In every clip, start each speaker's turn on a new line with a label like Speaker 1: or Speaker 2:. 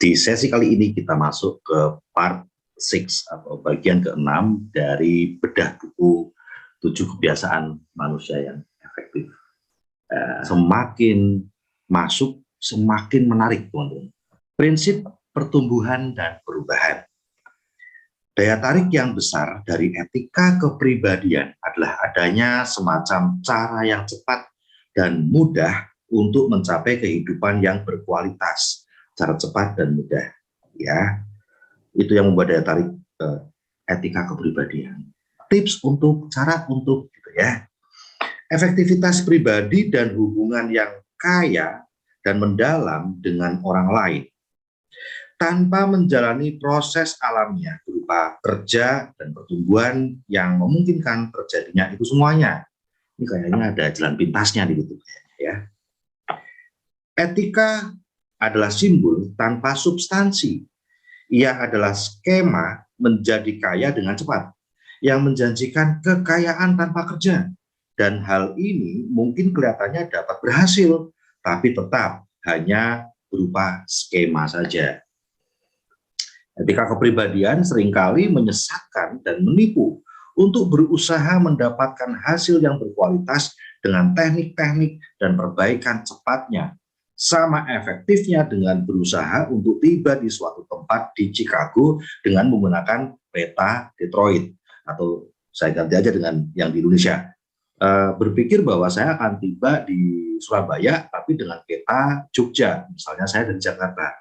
Speaker 1: Di sesi kali ini kita masuk ke part 6 atau bagian ke-6 dari bedah buku 7 kebiasaan manusia yang efektif. Semakin masuk, semakin menarik, teman-teman. Prinsip pertumbuhan dan perubahan. Daya tarik yang besar dari etika kepribadian adalah adanya semacam cara yang cepat dan mudah untuk mencapai kehidupan yang berkualitas. Cara cepat dan mudah, ya, itu yang membuat daya tarik etika kepribadian. Tips untuk cara untuk gitu ya, efektivitas pribadi dan hubungan yang kaya dan mendalam dengan orang lain tanpa menjalani proses alamiah berupa kerja dan pertumbuhan yang memungkinkan terjadinya itu semuanya. Ini kayaknya ada jalan pintasnya gitu ya. Etika adalah simbol tanpa substansi. Ia adalah skema menjadi kaya dengan cepat, yang menjanjikan kekayaan tanpa kerja. Dan hal ini mungkin kelihatannya dapat berhasil, tapi tetap hanya berupa skema saja. Etika kepribadian seringkali menyesatkan dan menipu untuk berusaha mendapatkan hasil yang berkualitas dengan teknik-teknik dan perbaikan cepatnya. Sama efektifnya dengan berusaha untuk tiba di suatu tempat di Chicago dengan menggunakan peta Detroit, atau saya ganti aja dengan yang di Indonesia. Berpikir bahwa saya akan tiba di Surabaya tapi dengan peta Jogja, misalnya saya dari Jakarta.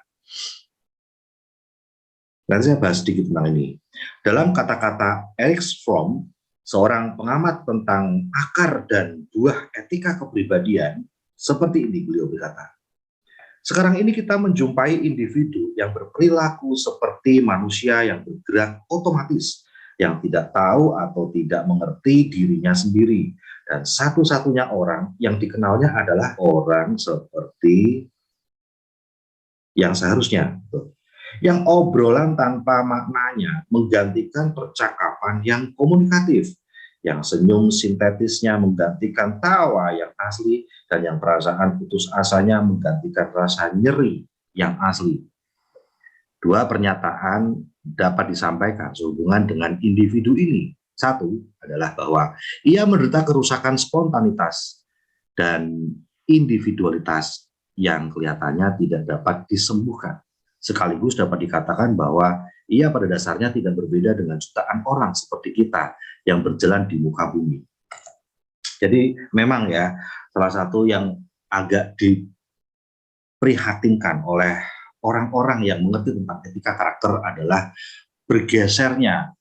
Speaker 1: Nanti saya bahas sedikit tentang ini. Dalam kata-kata Erich Fromm, seorang pengamat tentang akar dan buah etika kepribadian, seperti ini beliau berkata. Sekarang ini kita menjumpai individu yang berperilaku seperti manusia yang bergerak otomatis, yang tidak tahu atau tidak mengerti dirinya sendiri. Dan satu-satunya orang yang dikenalnya adalah orang seperti yang seharusnya. Yang obrolan tanpa maknanya menggantikan percakapan yang komunikatif. Yang senyum sintetisnya menggantikan tawa yang asli, dan yang perasaan putus asanya menggantikan rasa nyeri yang asli. Dua pernyataan dapat disampaikan sehubungan dengan individu ini. Satu adalah bahwa ia menderita kerusakan spontanitas dan individualitas yang kelihatannya tidak dapat disembuhkan. Sekaligus dapat dikatakan bahwa ia pada dasarnya tidak berbeda dengan jutaan orang seperti kita yang berjalan di muka bumi. Jadi memang ya, salah satu yang agak diprihatinkan oleh orang-orang yang mengerti tentang etika karakter adalah bergesernya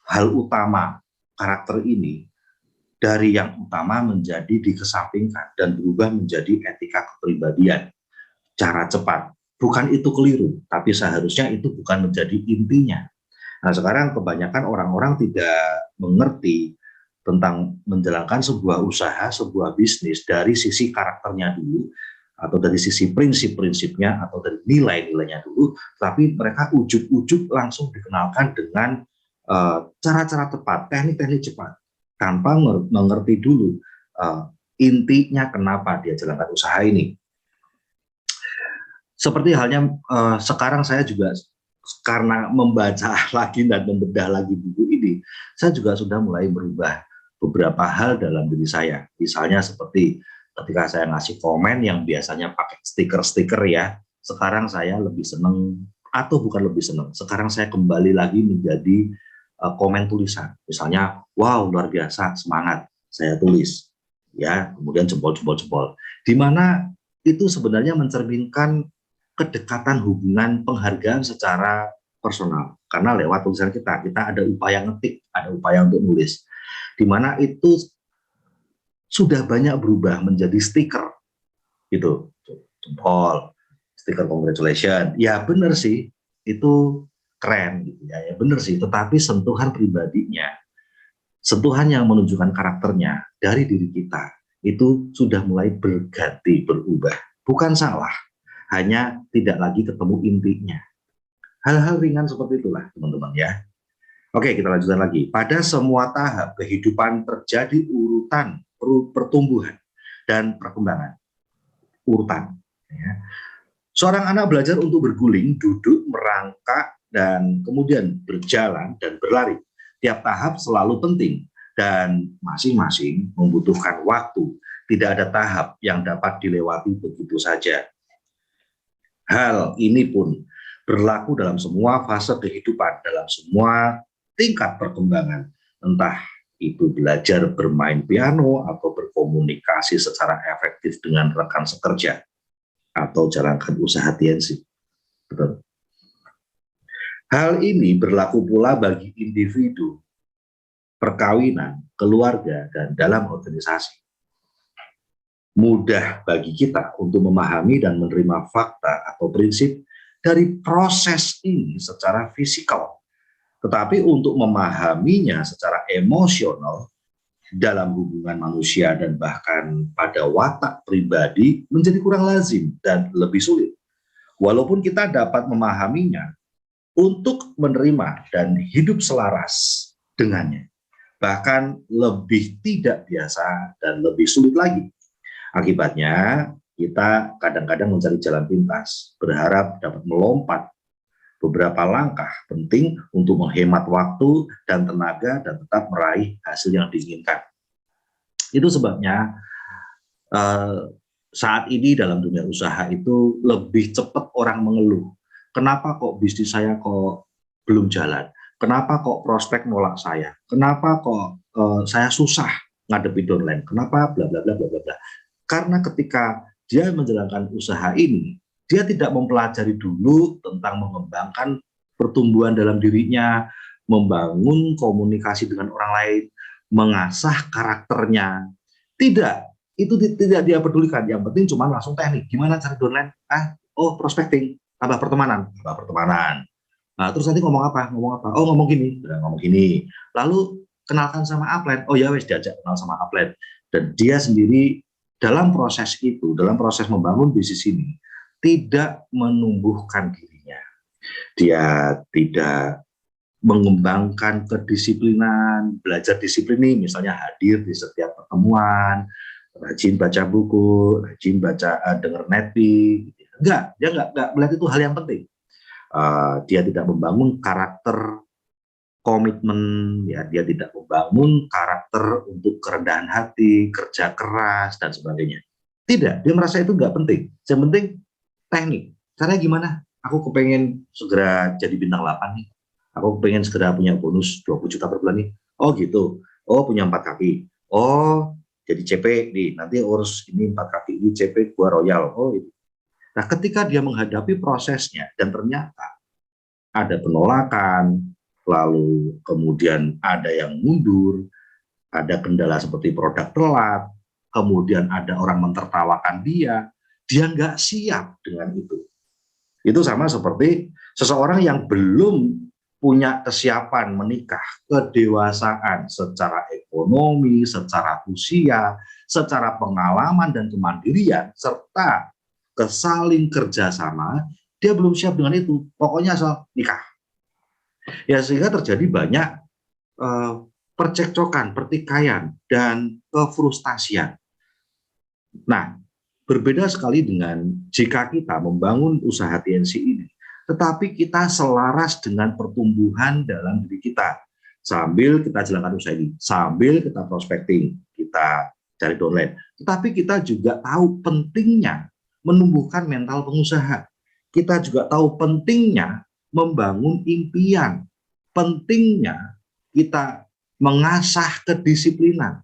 Speaker 1: hal utama karakter ini dari yang utama menjadi dikesampingkan dan berubah menjadi etika kepribadian. Cara cepat. Bukan itu keliru, tapi seharusnya itu bukan menjadi intinya. Nah, sekarang kebanyakan orang-orang tidak mengerti tentang menjalankan sebuah usaha, sebuah bisnis dari sisi karakternya dulu, atau dari sisi prinsip-prinsipnya, atau dari nilai-nilainya dulu, tapi mereka ujuk-ujuk langsung dikenalkan dengan cara-cara tepat, teknik-teknik cepat, tanpa mengerti dulu intinya kenapa dia jalankan usaha ini. Seperti halnya sekarang saya juga karena membaca lagi dan membedah lagi buku ini, saya juga sudah mulai merubah beberapa hal dalam diri saya. Misalnya seperti ketika saya ngasih komen yang biasanya pakai stiker-stiker ya, sekarang saya lebih seneng, atau bukan lebih seneng, sekarang saya kembali lagi menjadi komen tulisan. Misalnya, wow luar biasa, semangat, saya tulis. Ya, kemudian jempol-jempol-jempol. Di mana itu sebenarnya mencerminkan kedekatan hubungan penghargaan secara personal, karena lewat tulisan kita ada upaya ngetik, ada upaya untuk nulis, di mana itu sudah banyak berubah menjadi stiker gitu, jempol, stiker congratulation. Ya benar sih, itu keren gitu ya benar sih, tetapi sentuhan pribadinya, sentuhan yang menunjukkan karakternya dari diri kita itu sudah mulai berganti, berubah. Bukan salah, hanya tidak lagi ketemu intinya. Hal-hal ringan seperti itulah teman-teman ya. Oke, kita lanjutkan lagi. Pada semua tahap kehidupan terjadi urutan pertumbuhan dan perkembangan. Urutan. Ya. Seorang anak belajar untuk berguling, duduk, merangkak, dan kemudian berjalan dan berlari. Tiap tahap selalu penting dan masing-masing membutuhkan waktu. Tidak ada tahap yang dapat dilewati begitu saja. Hal ini pun berlaku dalam semua fase kehidupan, dalam semua tingkat perkembangan, entah itu belajar bermain piano atau berkomunikasi secara efektif dengan rekan sekerja atau jalankan usaha TNC. Betul. Hal ini berlaku pula bagi individu, perkawinan, keluarga, dan dalam organisasi. Mudah bagi kita untuk memahami dan menerima fakta atau prinsip dari proses ini secara fisikal. Tetapi untuk memahaminya secara emosional dalam hubungan manusia dan bahkan pada watak pribadi menjadi kurang lazim dan lebih sulit. Walaupun kita dapat memahaminya untuk menerima dan hidup selaras dengannya, bahkan lebih tidak biasa dan lebih sulit lagi. Akibatnya, kita kadang-kadang mencari jalan pintas, berharap dapat melompat beberapa langkah penting untuk menghemat waktu dan tenaga dan tetap meraih hasil yang diinginkan. Itu sebabnya saat ini dalam dunia usaha itu lebih cepat orang mengeluh. Kenapa kok bisnis saya kok belum jalan? Kenapa kok prospek nolak saya? Kenapa kok saya susah ngadepi downline? Kenapa bla bla bla bla bla. Karena ketika dia menjalankan usaha ini, dia tidak mempelajari dulu tentang mengembangkan pertumbuhan dalam dirinya, membangun komunikasi dengan orang lain, mengasah karakternya. Tidak, itu tidak dia pedulikan. Yang penting cuma langsung teknik. Gimana cari downline? Prospecting, tambah pertemanan, tambah pertemanan. Nah, terus nanti ngomong apa? Ngomong apa? Oh, ngomong gini, ngomong gini. Lalu kenalkan sama upline. Oh ya wes, diajak kenal sama upline. Dan dia sendiri dalam proses itu, dalam proses membangun bisnis ini, tidak menumbuhkan dirinya. Dia tidak mengembangkan kedisiplinan, belajar disiplin nih, misalnya hadir di setiap pertemuan, rajin baca buku, rajin baca, denger netpi. Enggak, dia enggak melihat itu hal yang penting. Dia tidak membangun karakter komitmen, ya, dia tidak membangun karakter untuk kerendahan hati, kerja keras, dan sebagainya. Tidak, dia merasa itu nggak penting. Yang penting teknik. Caranya gimana? Aku kepengen segera jadi bintang 8 nih. Aku kepengen segera punya bonus 20 juta per bulan nih. Oh gitu. Oh punya 4 kaki. Oh jadi CP nih. Nanti urus ini 4 kaki ini CP gua royal. Oh itu. Nah ketika dia menghadapi prosesnya dan ternyata ada penolakan, lalu kemudian ada yang mundur, ada kendala seperti produk telat, kemudian ada orang mentertawakan dia nggak siap dengan itu. Itu sama seperti seseorang yang belum punya kesiapan menikah, kedewasaan secara ekonomi, secara usia, secara pengalaman dan kemandirian, serta kesaling kerjasama, dia belum siap dengan itu. Pokoknya asal nikah. Ya sehingga terjadi banyak percekcokan, pertikaian, dan kefrustasian. Nah, berbeda sekali dengan jika kita membangun usaha TNC ini, tetapi kita selaras dengan pertumbuhan dalam diri kita. Sambil kita jalankan usaha ini, sambil kita prospecting, kita cari downline. Tetapi kita juga tahu pentingnya menumbuhkan mental pengusaha. Kita juga tahu pentingnya membangun impian, pentingnya kita mengasah kedisiplinan.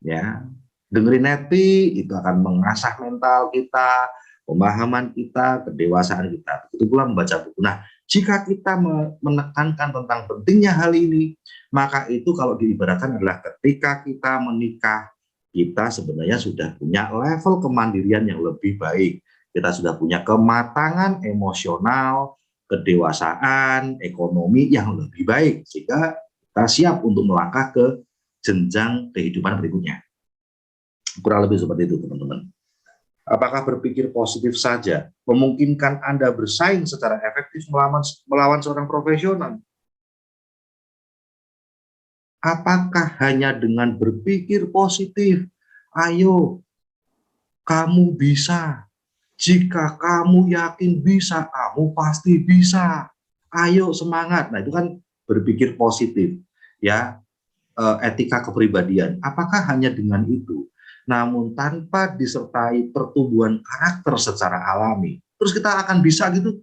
Speaker 1: Ya, dengerin Neti itu akan mengasah mental kita, pemahaman kita, kedewasaan kita. Begitu pula membaca buku. Nah, jika kita menekankan tentang pentingnya hal ini, maka itu kalau diibaratkan adalah ketika kita menikah, kita sebenarnya sudah punya level kemandirian yang lebih baik. Kita sudah punya kematangan emosional, kedewasaan, ekonomi yang lebih baik. Sehingga kita siap untuk melangkah ke jenjang kehidupan berikutnya. Kurang lebih seperti itu, teman-teman. Apakah berpikir positif saja memungkinkan Anda bersaing secara efektif melawan seorang profesional? Apakah hanya dengan berpikir positif, ayo, kamu bisa, Jika kamu yakin bisa, kamu pasti bisa. Ayo semangat. Nah, itu kan berpikir positif, ya. Etika kepribadian. Apakah hanya dengan itu? Namun tanpa disertai pertumbuhan karakter secara alami, terus kita akan bisa gitu?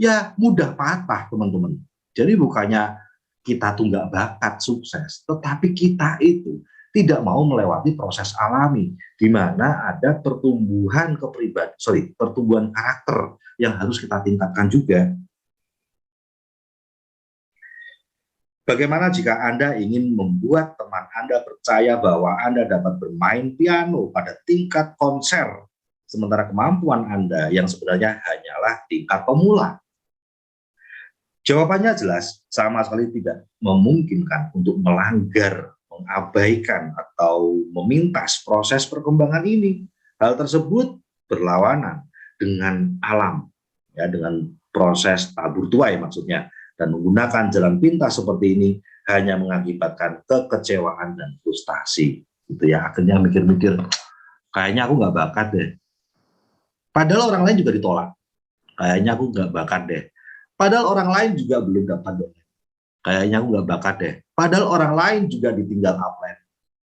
Speaker 1: Ya mudah patah, teman-teman. Jadi bukannya kita tuh nggak bakat sukses, tetapi kita itu tidak mau melewati proses alami, di mana ada pertumbuhan pertumbuhan karakter yang harus kita tingkatkan juga. Bagaimana jika Anda ingin membuat teman Anda percaya bahwa Anda dapat bermain piano pada tingkat konser, sementara kemampuan Anda yang sebenarnya hanyalah tingkat pemula? Jawabannya jelas, sama sekali tidak memungkinkan untuk melanggar, mengabaikan, atau memintas proses perkembangan ini. Hal tersebut berlawanan dengan alam, ya, dengan proses tabur tuai maksudnya, dan menggunakan jalan pintas seperti ini hanya mengakibatkan kekecewaan dan frustasi. Gitu ya, akhirnya mikir-mikir, kayaknya aku nggak bakat deh. Padahal orang lain juga ditolak. Kayaknya aku nggak bakat deh. Padahal orang lain juga belum dapat deh. Kayaknya aku nggak bakat deh. Padahal orang lain juga ditinggal upline.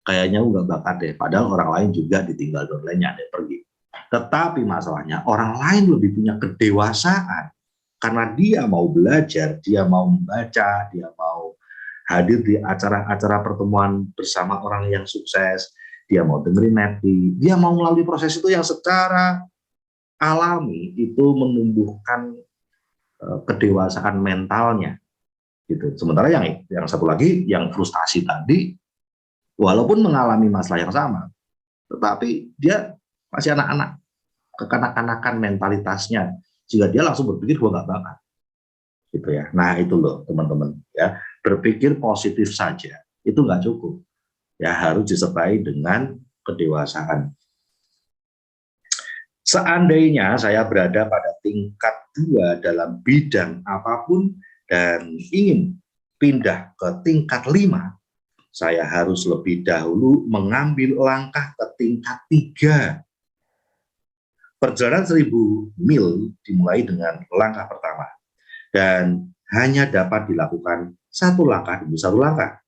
Speaker 1: Kayaknya aku nggak bakat deh. Padahal orang lain juga ditinggal downline-nya ada pergi. Tetapi masalahnya orang lain lebih punya kedewasaan karena dia mau belajar, dia mau membaca, dia mau hadir di acara-acara pertemuan bersama orang yang sukses, dia mau dengerin Neti, dia mau melalui proses itu yang secara alami itu menumbuhkan kedewasaan mentalnya gitu. Sementara yang satu lagi yang frustasi tadi, walaupun mengalami masalah yang sama, tetapi dia masih anak-anak, kekanak-kanakan mentalitasnya, jika dia langsung berpikir gue nggak bakat, gitu ya. Nah itu loh teman-teman, ya, berpikir positif saja itu nggak cukup, ya, harus disertai dengan kedewasaan. Seandainya saya berada pada tingkat 2 dalam bidang apapun dan ingin pindah ke tingkat 5, saya harus lebih dahulu mengambil langkah ke tingkat 3. Perjalanan 1000 mil dimulai dengan langkah pertama dan hanya dapat dilakukan satu langkah demi satu langkah.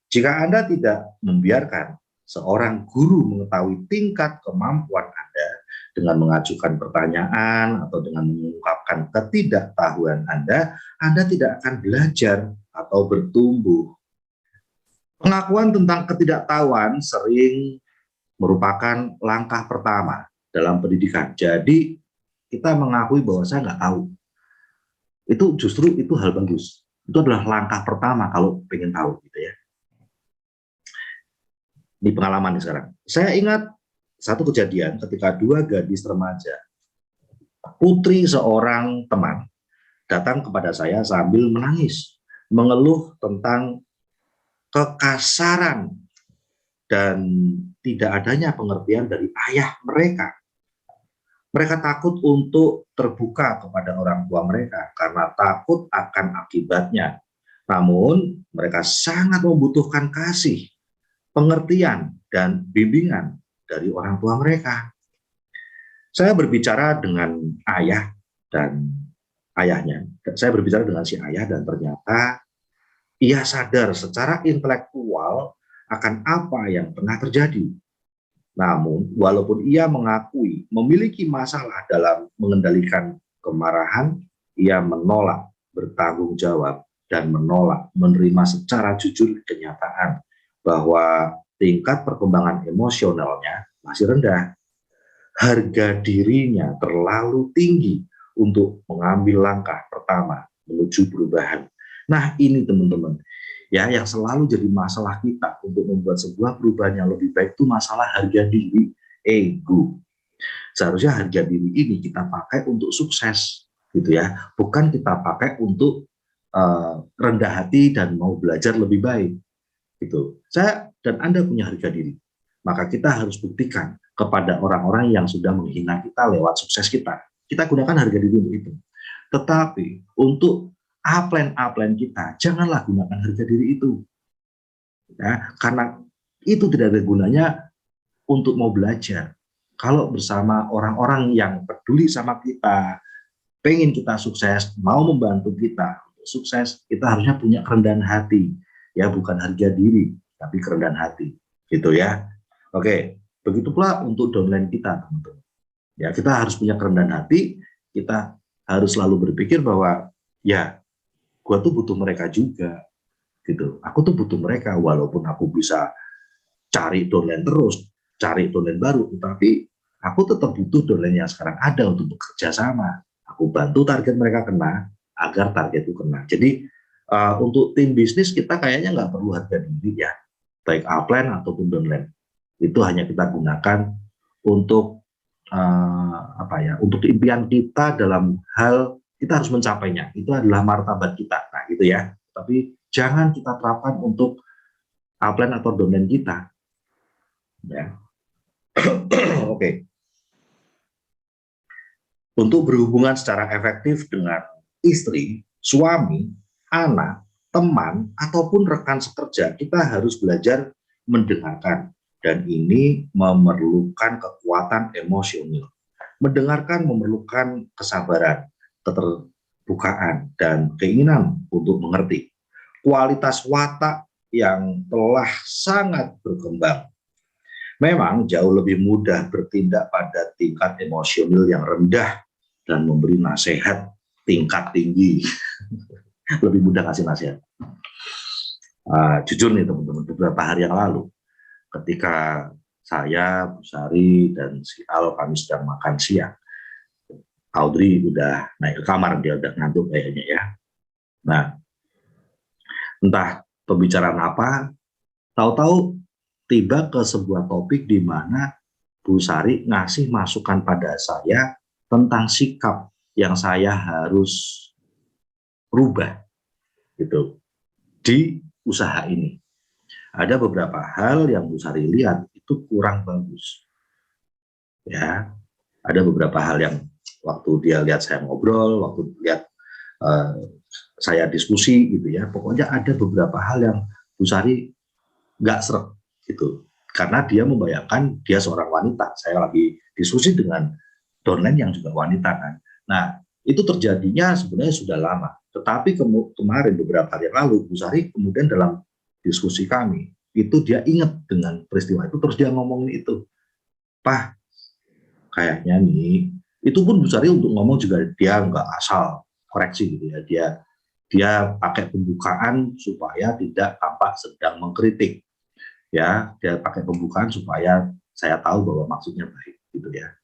Speaker 1: Jika Anda tidak membiarkan seorang guru mengetahui tingkat kemampuan Anda dengan mengajukan pertanyaan atau dengan mengungkapkan ketidaktahuan Anda tidak akan belajar atau bertumbuh. Pengakuan tentang ketidaktahuan sering merupakan langkah pertama dalam pendidikan. Jadi kita mengakui bahwa saya nggak tahu. Itu justru itu hal bagus. Itu adalah langkah pertama kalau pengen tahu, gitu ya. Di pengalaman nih sekarang. Saya ingat satu kejadian ketika 2 gadis remaja, putri seorang teman, datang kepada saya sambil menangis, mengeluh tentang kekasaran dan tidak adanya pengertian dari ayah mereka. Mereka takut untuk terbuka kepada orang tua mereka karena takut akan akibatnya. Namun mereka sangat membutuhkan kasih, pengertian, dan bimbingan dari orang tua mereka. Saya berbicara dengan ayah dan ayahnya. Saya berbicara dengan si ayah dan ternyata ia sadar secara intelektual akan apa yang tengah terjadi. Namun, walaupun ia mengakui memiliki masalah dalam mengendalikan kemarahan, ia menolak bertanggung jawab dan menolak menerima secara jujur kenyataan bahwa tingkat perkembangan emosionalnya masih rendah. Harga dirinya terlalu tinggi untuk mengambil langkah pertama menuju perubahan. Nah, ini teman-teman, ya, yang selalu jadi masalah kita untuk membuat sebuah perubahan yang lebih baik itu masalah harga diri, ego. Seharusnya harga diri ini kita pakai untuk sukses, gitu ya, bukan kita pakai untuk rendah hati dan mau belajar lebih baik, gitu. Saya dan Anda punya harga diri, maka kita harus buktikan kepada orang-orang yang sudah menghina kita lewat sukses kita. Kita gunakan harga diri untuk itu. Tetapi untuk upline kita, janganlah gunakan harga diri itu, ya, karena itu tidak ada gunanya untuk mau belajar. Kalau bersama orang-orang yang peduli sama kita, pengen kita sukses, mau membantu kita untuk sukses, kita harusnya punya kerendahan hati. Ya, bukan harga diri, tapi kerendahan hati. Gitu ya. Oke, begitu pula untuk downline kita, teman-teman. Ya, kita harus punya kerendahan hati, kita harus selalu berpikir bahwa ya, gue tuh butuh mereka juga, gitu. Aku tuh butuh mereka, walaupun aku bisa cari downline terus, cari downline baru, tapi aku tetap butuh downline yang sekarang ada untuk bekerja sama. Aku bantu target mereka kena, agar target itu kena. Jadi untuk tim bisnis kita kayaknya nggak perlu harga diri ya, baik upline ataupun downline. Itu hanya kita gunakan untuk apa ya, untuk impian kita dalam hal kita harus mencapainya. Itu adalah martabat kita. Nah, gitu ya. Tapi jangan kita terapkan untuk upline atau domain kita. Ya. Oke. Untuk berhubungan secara efektif dengan istri, suami, anak, teman, ataupun rekan sekerja, kita harus belajar mendengarkan. Dan ini memerlukan kekuatan emosional. Mendengarkan memerlukan kesabaran, keterbukaan, dan keinginan untuk mengerti. Kualitas watak yang telah sangat berkembang. Memang jauh lebih mudah bertindak pada tingkat emosional yang rendah dan memberi nasihat tingkat tinggi. Lebih mudah kasih nasihat. Jujur nih teman-teman, beberapa hari yang lalu ketika saya, Bu Sari, dan si Al kami sedang makan siang, Audrey udah naik ke kamar, dia udah ngantuk kayaknya ya. Nah, entah pembicaraan apa, tahu-tahu tiba ke sebuah topik di mana Bu Sari ngasih masukan pada saya tentang sikap yang saya harus rubah gitu di usaha ini. Ada beberapa hal yang Bu Sari lihat itu kurang bagus. Ya, ada beberapa hal yang waktu dia lihat saya ngobrol, waktu lihat saya diskusi gitu ya. Pokoknya ada beberapa hal yang Bu Sari nggak seret gitu. Karena dia membayangkan dia seorang wanita. Saya lagi diskusi dengan downline yang juga wanita kan. Nah, itu terjadinya sebenarnya sudah lama. Tetapi kemarin beberapa hari yang lalu, Bu Sari kemudian dalam diskusi kami, itu dia ingat dengan peristiwa itu, terus dia ngomongin itu. Pak, kayaknya nih, itu pun Bu Sari untuk ngomong juga dia nggak asal koreksi gitu ya. Dia pakai pembukaan supaya tidak tampak sedang mengkritik. Ya, dia pakai pembukaan supaya saya tahu bahwa maksudnya baik gitu ya.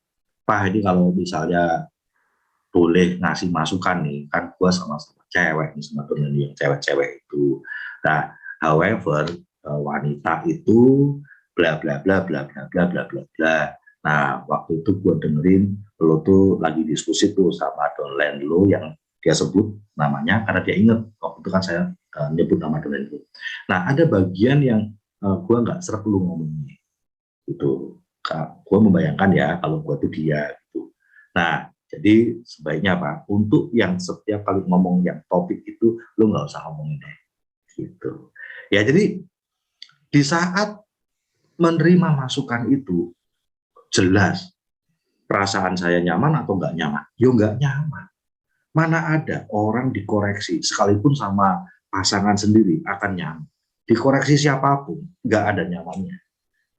Speaker 1: Pak, ini kalau misalnya boleh ngasih masukan nih, kan gue sama-sama cewek nih, sama temen yang cewek-cewek itu. Nah, however, wanita itu bla bla bla bla bla bla bla bla bla. Nah, waktu itu gue dengerin lo tuh lagi diskusi tuh sama downline lo yang dia sebut namanya karena dia inget waktu itu kan saya nyebut nama downline lo. Nah, ada bagian yang gue nggak seret lu ngomongnya itu. Gue membayangkan ya kalau gue tuh dia gitu. Nah, jadi sebaiknya Pak, untuk yang setiap kali ngomong yang topik itu, lu nggak usah ngomongin deh. Gitu. Ya, jadi di saat menerima masukan itu, jelas perasaan saya nyaman atau nggak nyaman? Yo nggak nyaman. Mana ada orang dikoreksi, sekalipun sama pasangan sendiri akan nyaman. Dikoreksi siapapun, nggak ada nyamannya.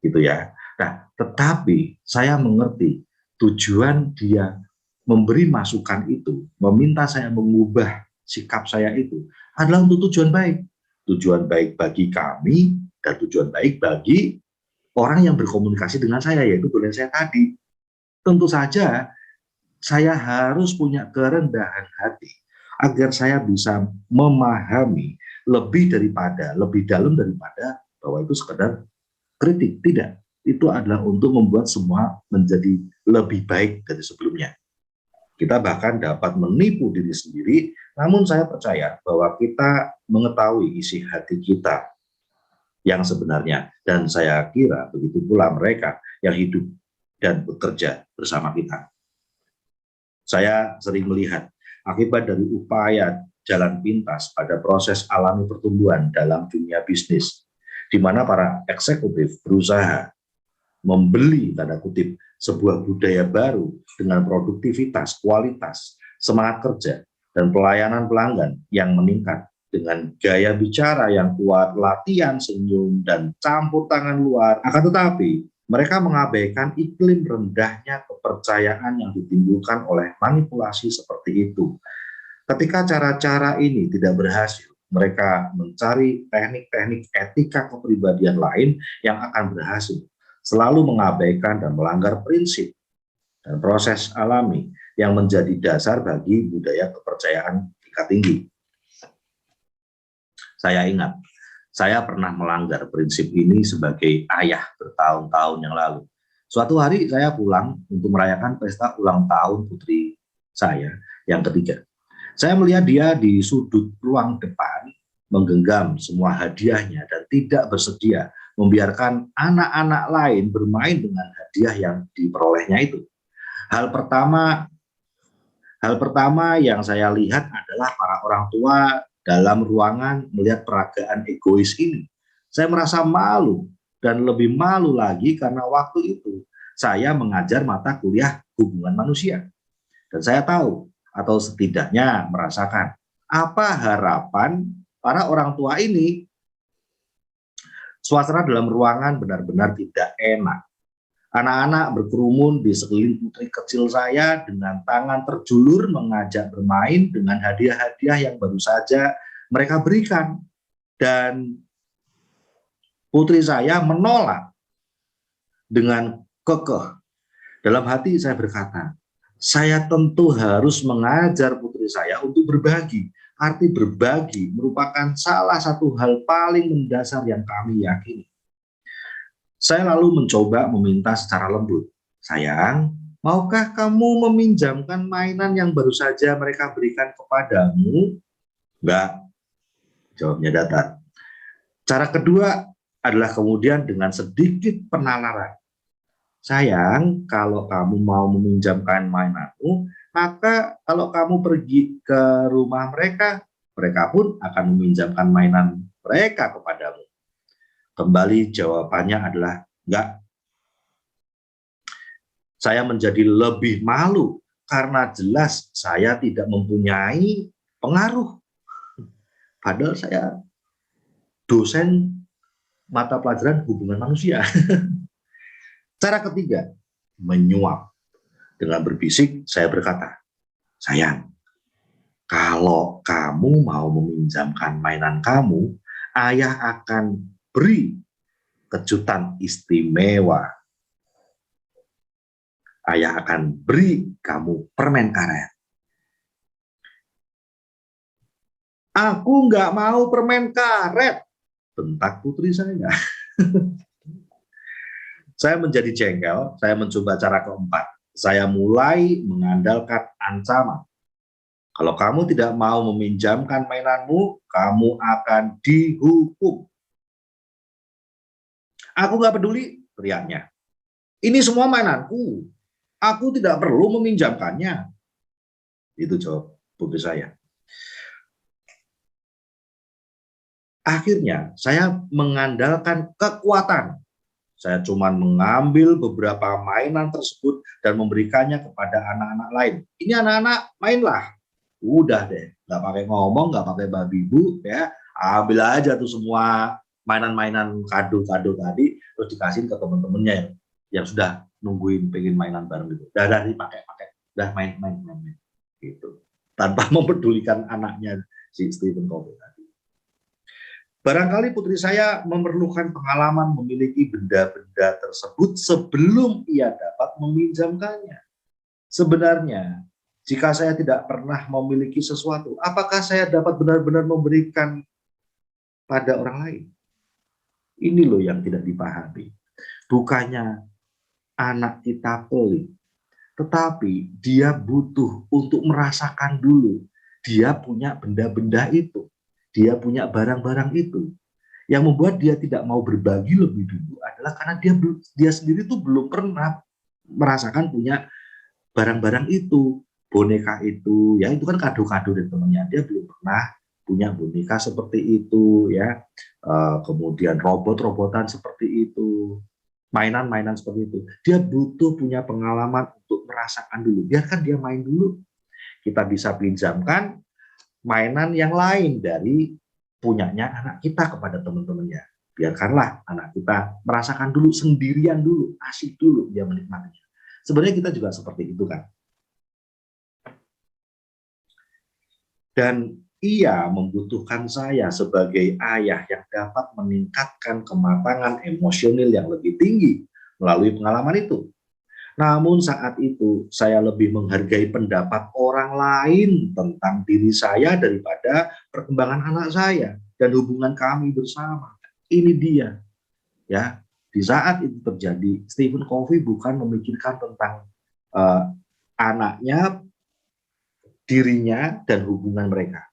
Speaker 1: Gitu ya. Nah, tetapi saya mengerti tujuan dia memberi masukan itu, meminta saya mengubah sikap saya itu adalah untuk tujuan baik. Tujuan baik bagi kami dan tujuan baik bagi orang yang berkomunikasi dengan saya, yaitu dosen saya tadi. Tentu saja saya harus punya kerendahan hati agar saya bisa memahami lebih dalam daripada bahwa itu sekedar kritik. Tidak, itu adalah untuk membuat semua menjadi lebih baik dari sebelumnya. Kita bahkan dapat menipu diri sendiri, namun saya percaya bahwa kita mengetahui isi hati kita yang sebenarnya. Dan saya kira begitu pula mereka yang hidup dan bekerja bersama kita. Saya sering melihat akibat dari upaya jalan pintas pada proses alami pertumbuhan dalam dunia bisnis, di mana para eksekutif berusaha membeli tanda kutip sebuah budaya baru dengan produktivitas, kualitas, semangat kerja, dan pelayanan pelanggan yang meningkat dengan gaya bicara yang kuat, latihan senyum, dan campur tangan luar. Akan tetapi, mereka mengabaikan iklim rendahnya kepercayaan yang ditimbulkan oleh manipulasi seperti itu. Ketika cara-cara ini tidak berhasil, mereka mencari teknik-teknik etika kepribadian lain yang akan berhasil, selalu mengabaikan dan melanggar prinsip dan proses alami yang menjadi dasar bagi budaya kepercayaan tingkat tinggi. Saya ingat, saya pernah melanggar prinsip ini sebagai ayah bertahun-tahun yang lalu. Suatu hari saya pulang untuk merayakan pesta ulang tahun putri saya yang ketiga. Saya melihat dia di sudut ruang depan, menggenggam semua hadiahnya dan tidak bersedia membiarkan anak-anak lain bermain dengan hadiah yang diperolehnya itu. Hal pertama yang saya lihat adalah para orang tua dalam ruangan melihat peragaan egois ini. Saya merasa malu dan lebih malu lagi karena waktu itu saya mengajar mata kuliah hubungan manusia. Dan saya tahu atau setidaknya merasakan apa harapan para orang tua ini. Suasana dalam ruangan benar-benar tidak enak. Anak-anak berkerumun di sekeliling putri kecil saya dengan tangan terjulur mengajak bermain dengan hadiah-hadiah yang baru saja mereka berikan. Dan putri saya menolak dengan kekeh. Dalam hati saya berkata, saya tentu harus mengajar putri saya untuk berbagi. Arti berbagi merupakan salah satu hal paling mendasar yang kami yakini. Saya lalu mencoba meminta secara lembut, sayang, maukah kamu meminjamkan mainan yang baru saja mereka berikan kepadamu? Enggak, jawabnya datar. Cara kedua adalah kemudian dengan sedikit penalaran. Sayang, kalau kamu mau meminjamkan mainanmu, maka kalau kamu pergi ke rumah mereka, mereka pun akan meminjamkan mainan mereka kepadamu. Kembali jawabannya adalah enggak. Saya menjadi lebih malu karena jelas saya tidak mempunyai pengaruh. Padahal saya dosen mata pelajaran hubungan manusia. Cara ketiga, menyuap. Dengan berbisik, saya berkata, sayang, kalau kamu mau meminjamkan mainan kamu, ayah akan beri kejutan istimewa. Ayah akan beri kamu permen karet. Aku nggak mau permen karet, bentak putri saya. Saya menjadi jengkel, saya mencoba cara keempat. Saya mulai mengandalkan ancaman. Kalau kamu tidak mau meminjamkan mainanmu, kamu akan dihukum. Aku nggak peduli, teriaknya. Ini semua mainanku. Aku tidak perlu meminjamkannya. Itu jawab putri saya. Akhirnya, saya mengandalkan kekuatan. Saya cuma mengambil beberapa mainan tersebut dan memberikannya kepada anak-anak lain. Ini anak-anak, mainlah. Udah deh, nggak pakai ngomong, nggak pakai babi bu, ya. Ambil aja tuh semua mainan-mainan kado-kado tadi, terus dikasih ke teman-temannya yang sudah nungguin pengen mainan bareng gitu. Dah dipakai, dah main, gitu. Tanpa mempedulikan anaknya si Stephen Covey tadi. Barangkali putri saya memerlukan pengalaman memiliki benda-benda tersebut sebelum ia dapat meminjamkannya. Sebenarnya, jika saya tidak pernah memiliki sesuatu, apakah saya dapat benar-benar memberikan pada orang lain? Ini loh yang tidak dipahami. Bukannya anak kita pelit, tetapi dia butuh untuk merasakan dulu. Dia punya benda-benda itu. Dia punya barang-barang itu. Yang membuat dia tidak mau berbagi lebih dulu adalah karena dia sendiri tuh belum pernah merasakan punya barang-barang itu, boneka itu, ya itu kan kado-kado dari temannya. Dia belum pernah punya boneka seperti itu, ya. Kemudian robot-robotan seperti itu. mainan-mainan seperti itu. Dia butuh punya pengalaman untuk merasakan dulu. Biarkan dia main dulu. Kita bisa pinjamkan mainan yang lain dari punyanya anak kita kepada teman-temannya. Biarkanlah anak kita merasakan dulu sendirian dulu, asik dulu dia menikmatinya. Sebenarnya kita juga seperti itu kan. Dan ia membutuhkan saya sebagai ayah yang dapat meningkatkan kematangan emosional yang lebih tinggi melalui pengalaman itu. Namun saat itu saya lebih menghargai pendapat orang lain tentang diri saya daripada perkembangan anak saya dan hubungan kami bersama. Ini dia, ya. Di saat itu terjadi, Stephen Covey bukan memikirkan tentang anaknya, dirinya, dan hubungan mereka.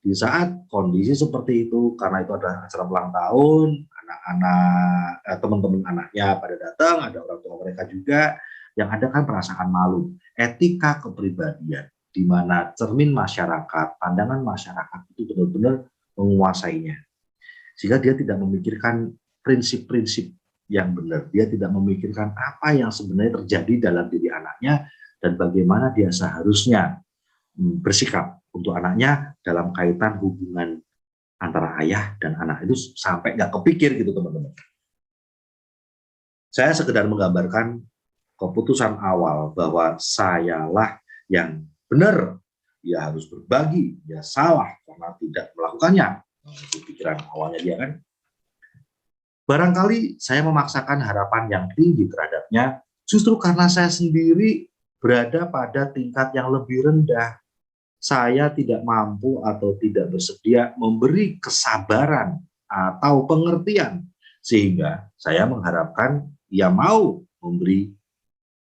Speaker 1: Di saat kondisi seperti itu, karena itu adalah acara ulang tahun, anak-anak, teman-teman anaknya pada datang, ada orang tua mereka juga, yang ada kan perasaan malu. Etika kepribadian, di mana cermin masyarakat, pandangan masyarakat itu benar-benar menguasainya. Sehingga dia tidak memikirkan prinsip-prinsip yang benar. Dia tidak memikirkan apa yang sebenarnya terjadi dalam diri anaknya dan bagaimana dia seharusnya bersikap untuk anaknya dalam kaitan hubungan antara ayah dan anak itu sampai nggak kepikir gitu teman-teman. Saya sekedar menggambarkan keputusan awal bahwa sayalah yang benar, dia harus berbagi, dia salah karena tidak melakukannya. Itu pikiran awalnya dia kan. Barangkali saya memaksakan harapan yang tinggi terhadapnya justru karena saya sendiri berada pada tingkat yang lebih rendah. Saya tidak mampu atau tidak bersedia memberi kesabaran atau pengertian, sehingga saya mengharapkan ia mau memberi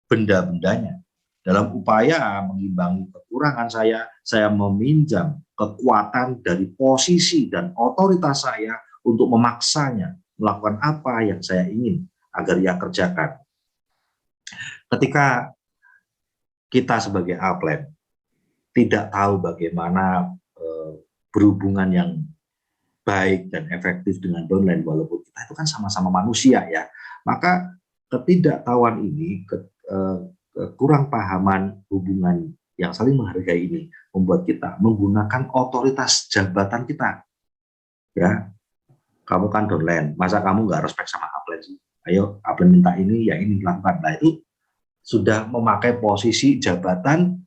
Speaker 1: benda-bendanya. Dalam upaya mengimbangi kekurangan saya meminjam kekuatan dari posisi dan otoritas saya untuk memaksanya melakukan apa yang saya ingin agar ia kerjakan. Ketika kita sebagai atlet tidak tahu bagaimana berhubungan yang baik dan efektif dengan downline, walaupun kita itu kan sama-sama manusia ya, maka ketidaktahuan ini, kurang pahaman hubungan yang saling menghargai ini membuat kita menggunakan otoritas jabatan kita. Ya, kamu kan downline, masa kamu nggak respect sama upline sih? Ayo, upline minta ini, ya ini lakukan. Nah itu sudah memakai posisi jabatan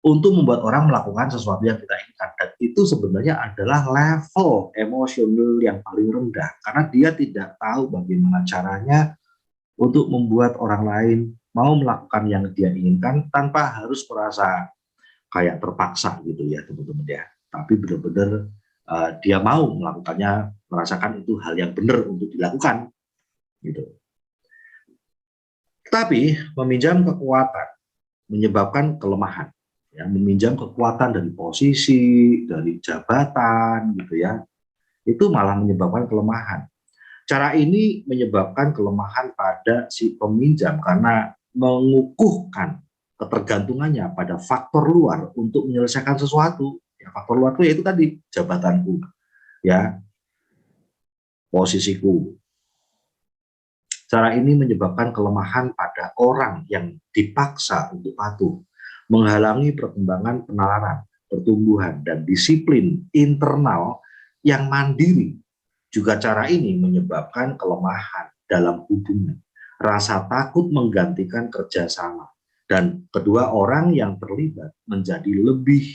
Speaker 1: untuk membuat orang melakukan sesuatu yang kita inginkan. Dan itu sebenarnya adalah level emosional yang paling rendah, karena dia tidak tahu bagaimana caranya untuk membuat orang lain mau melakukan yang dia inginkan tanpa harus merasa kayak terpaksa gitu ya teman-teman ya. Tapi benar-benar dia mau melakukannya, merasakan itu hal yang benar untuk dilakukan gitu. Tapi meminjam kekuatan menyebabkan kelemahan. Ya, meminjam kekuatan dari posisi, dari jabatan gitu ya, itu malah menyebabkan kelemahan. Cara ini menyebabkan kelemahan pada si peminjam karena mengukuhkan ketergantungannya pada faktor luar untuk menyelesaikan sesuatu. Ya, faktor luar itu yaitu tadi jabatanku, ya, posisiku. Cara ini menyebabkan kelemahan pada orang yang dipaksa untuk patuh, menghalangi perkembangan penalaran, pertumbuhan, dan disiplin internal yang mandiri. Juga cara ini menyebabkan kelemahan dalam hubungan, rasa takut menggantikan kerjasama, dan kedua orang yang terlibat menjadi lebih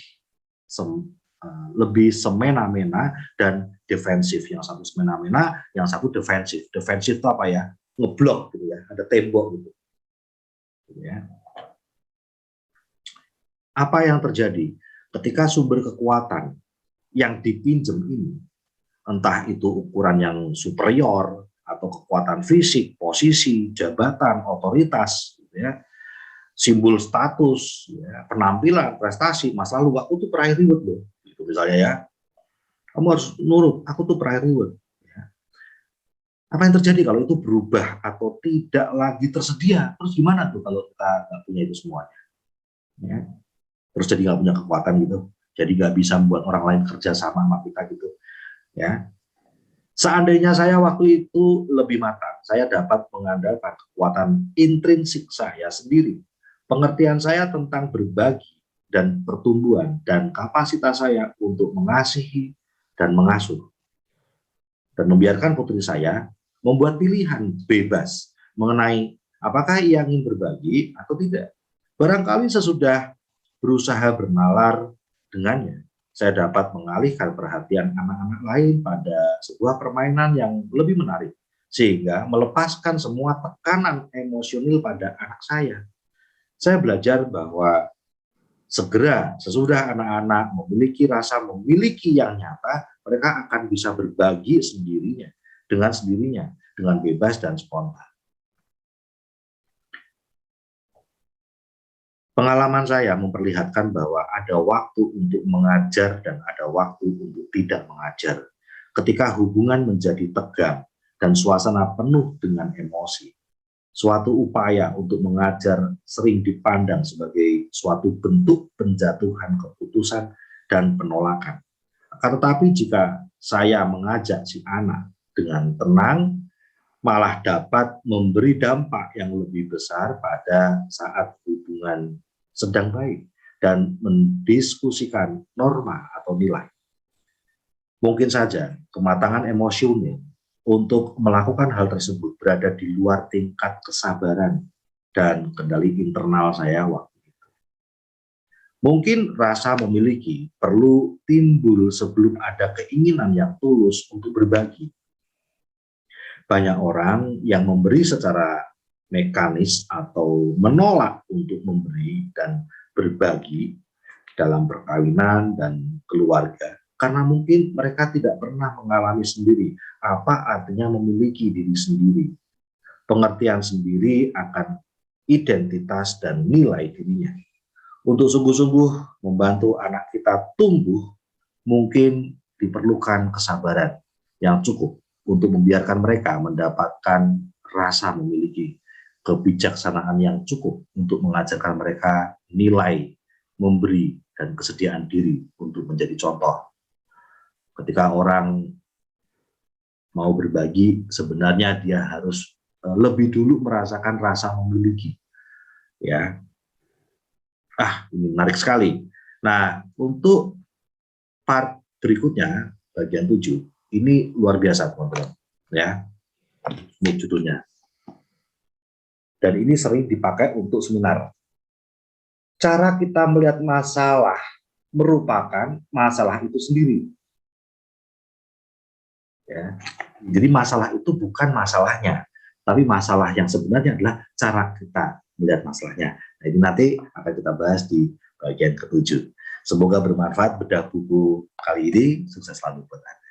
Speaker 1: semena-mena dan defensif. Yang satu semena-mena, yang satu defensif. Defensif itu apa ya? Ngeblok gitu ya, ada tembok gitu. Ya. Apa yang terjadi ketika sumber kekuatan yang dipinjam ini, entah itu ukuran yang superior atau kekuatan fisik, posisi, jabatan, otoritas, gitu ya, simbol status, ya, penampilan, prestasi, masa lalu, aku tuh peraih reward loh, gitu misalnya ya, kamu harus nurut, aku tuh peraih reward. Ya. Apa yang terjadi kalau itu berubah atau tidak lagi tersedia? Terus gimana tuh kalau kita nggak punya itu semuanya? Ya. Terus jadi nggak punya kekuatan gitu, jadi nggak bisa membuat orang lain kerja sama kita gitu, ya. Seandainya saya waktu itu lebih matang, saya dapat mengandalkan kekuatan intrinsik saya sendiri, pengertian saya tentang berbagi dan pertumbuhan, dan kapasitas saya untuk mengasihi dan mengasuh, dan membiarkan putri saya membuat pilihan bebas mengenai apakah ia ingin berbagi atau tidak. Barangkali sesudah berusaha bernalar dengannya, saya dapat mengalihkan perhatian anak-anak lain pada sebuah permainan yang lebih menarik, sehingga melepaskan semua tekanan emosional pada anak saya. Saya belajar bahwa segera sesudah anak-anak memiliki rasa memiliki yang nyata, mereka akan bisa berbagi sendirinya, dengan bebas dan spontan. Pengalaman saya memperlihatkan bahwa ada waktu untuk mengajar dan ada waktu untuk tidak mengajar. Ketika hubungan menjadi tegang dan suasana penuh dengan emosi, suatu upaya untuk mengajar sering dipandang sebagai suatu bentuk penjatuhan keputusan dan penolakan. Akan tetapi jika saya mengajak si anak dengan tenang, malah dapat memberi dampak yang lebih besar pada saat hubungan sedang baik dan mendiskusikan norma atau nilai. Mungkin saja kematangan emosional untuk melakukan hal tersebut berada di luar tingkat kesabaran dan kendali internal saya waktu itu. Mungkin rasa memiliki perlu timbul sebelum ada keinginan yang tulus untuk berbagi. Banyak orang yang memberi secara mekanis atau menolak untuk memberi dan berbagi dalam perkawinan dan keluarga karena mungkin mereka tidak pernah mengalami sendiri apa artinya memiliki diri sendiri, pengertian sendiri akan identitas dan nilai dirinya. Untuk sungguh-sungguh membantu anak kita tumbuh, mungkin diperlukan kesabaran yang cukup untuk membiarkan mereka mendapatkan rasa memiliki, kebijaksanaan yang cukup untuk mengajarkan mereka nilai memberi dan kesediaan diri untuk menjadi contoh. Ketika orang mau berbagi, sebenarnya dia harus lebih dulu merasakan rasa memiliki. Ya, ini menarik sekali. Nah, untuk part berikutnya, bagian 7, ini luar biasa, teman-teman. Ya, ini judulnya. Dan ini sering dipakai untuk seminar. Cara kita melihat masalah merupakan masalah itu sendiri. Ya, jadi masalah itu bukan masalahnya, tapi masalah yang sebenarnya adalah cara kita melihat masalahnya. Nah, ini nanti akan kita bahas di bagian ke-7. Semoga bermanfaat bedah buku kali ini. Sukses selalu buat Anda.